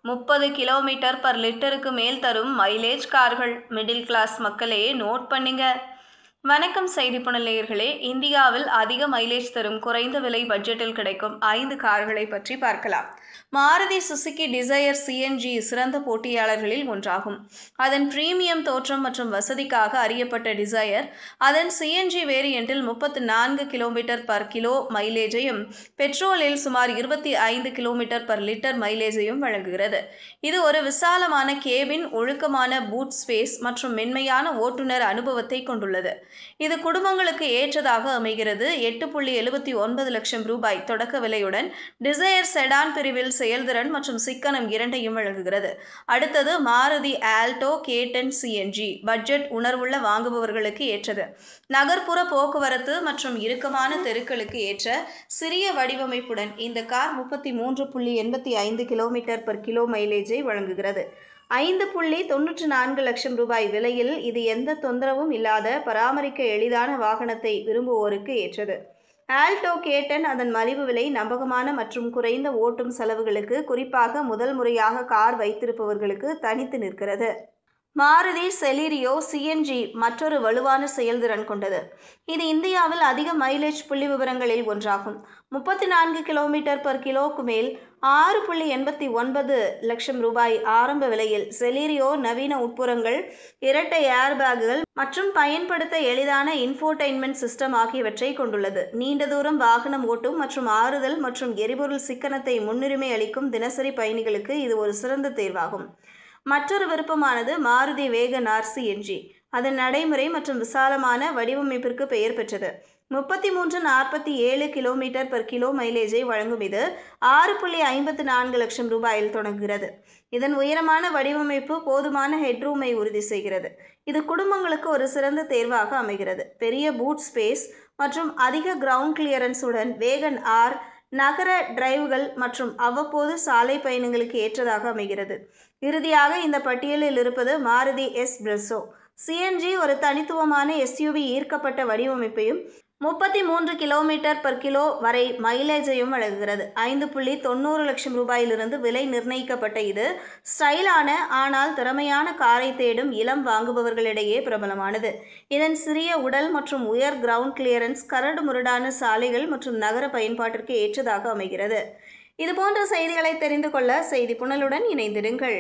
30 kilometre per லிட்டருக்கு மேல் தரும் மைலேஜ் கார்கள். மிடில் கிளாஸ் மக்களே நோட் பண்ணுங்க. வணக்கம் செய்திப்புணல் நேயர்களே. இந்தியாவில் அதிக மைலேஜ் தரும் குறைந்த விலை பட்ஜெட்டில் கிடைக்கும் 5 கார்களை பற்றி பார்க்கலாம். மாருதி சுசுகி டிசையர் சிஎன்ஜி சிறந்த போட்டியாளர்களில் ஒன்றாகும். அதன் பிரீமியம் தோற்றம் மற்றும் வசதிக்காக அறியப்பட்ட டிசையர் அதன் சிஎன்ஜி வேரியண்டில் 34 கிலோமீட்டர் பர் கிலோ மைலேஜையும் பெட்ரோலில் சுமார் 25 கிலோமீட்டர் பர் லிட்டர் மைலேஜையும் வழங்குகிறது. இது ஒரு விசாலமான கேபின், ஒழுக்கமான பூட் ஸ்பேஸ் மற்றும் மென்மையான ஓட்டுநர் அனுபவத்தை கொண்டுள்ளது. இது குடும்பங்களுக்கு ஏற்றதாக அமைகிறது. 8.79 லட்சம் ரூபாய் தொடக்க விலையுடன் டிசையர் செடான் பிரிவில் செயல்திறன் மற்றும் சிக்கனம் இரண்டையும் வழங்குகிறது. அடுத்தது Maruti Alto K10 CNG. Budget உணர்வுள்ள வாங்குபவர்களுக்கு ஏற்றது. நகர்ப்புற போக்குவரத்து மற்றும் இறுக்கமான தெருக்களுக்கு ஏற்ற சிறிய வடிவமைப்புடன் இந்த கார் 33.85 கிலோமீட்டர் பர் கிலோ மைலேஜை வழங்குகிறது. 5.94 லட்சம் ரூபாய் விலையில் இது எந்த தொந்தரவும் இல்லாத பராமரிக்க எளிதான வாகனத்தை விரும்புவோருக்கு ஏற்றது. ஆல்டோ K10 அதன் மலிவு விலை, நம்பகமான மற்றும் குறைந்த ஓட்டும் செலவுகளுக்கு, குறிப்பாக முதல் முறையாக கார் வைத்திருப்பவர்களுக்கு தனித்து நிற்கிறது. மாருதி செலீரியோ சிஎன்ஜி மற்றொரு வலுவான செயல்திறன் கொண்டது. இது இந்தியாவில் அதிக மைலேஜ் புள்ளிவிவரங்களில் ஒன்றாகும். 34 கிலோமீட்டர் பர் கிலோவுக்கு மேல் 6.89 லட்சம் ரூபாய் ஆரம்ப விலையில் செலீரியோ நவீன உட்புறங்கள், இரட்டை ஏர்பேக்குகள் மற்றும் பயன்படுத்த எளிதான இன்ஃபோடெயின்மென்ட் சிஸ்டம் ஆகியவற்றை கொண்டுள்ளது. நீண்ட தூரம் வாகனம் ஓட்டும் மற்றும் ஆறுதல் மற்றும் எரிபொருள் சிக்கனத்தை முன்னுரிமை அளிக்கும் தினசரி பயணிகளுக்கு இது ஒரு சிறந்த தேர்வாகும். மற்றொரு விருப்பமானது மாருதி வேகனார் சிஎன்ஜி. அதன் நடைமுறை மற்றும் விசாலமான வடிவமைப்பிற்கு பெயர் பெற்றது. 33.47 கிலோமீட்டர் பர் கிலோ மைலேஜை வழங்கும் இது 6.54 லட்சம் ரூபாயில் தொடங்குகிறது. இதன் உயரமான வடிவமைப்பு போதுமான ஹெட்ரூமை உறுதி செய்கிறது. இது குடும்பங்களுக்கு ஒரு சிறந்த தேர்வாக அமைகிறது. பெரிய பூட் ஸ்பேஸ் மற்றும் அதிக கிரவுண்ட் கிளியரன்ஸ் உடன் வேகன் ஆர் நகர டிரைவ்கள் மற்றும் அவ்வப்போது சாலை பயணங்களுக்கு ஏற்றதாக அமைகிறது. இறுதியாக இந்த பட்டியலில் இருப்பது மாருதி எஸ்-பிரெஸ்ஸோ சிஎன்ஜி. ஒரு தனித்துவமான எஸ்யூவி ஈர்க்கப்பட்ட வடிவமைப்பையும் 33 கிலோமீட்டர் பர் கிலோ வரை மைலேஜையும் வழங்குகிறது. 5.90 லட்சம் ரூபாயிலிருந்து விலை நிர்ணயிக்கப்பட்ட இது ஸ்டைலான ஆனால் திறமையான காரை தேடும் இளம் வாங்குபவர்களிடையே பிரபலமானது. இதன் சிறிய உடல் மற்றும் உயர் கிரவுண்ட் கிளியரன்ஸ் கரடு முரடான சாலைகள் மற்றும் நகர பயன்பாட்டிற்கு ஏற்றதாக அமைகிறது. இதுபோன்ற செய்திகளை தெரிந்து கொள்ள செய்தி புனலுடன் இணைந்திருங்கள்.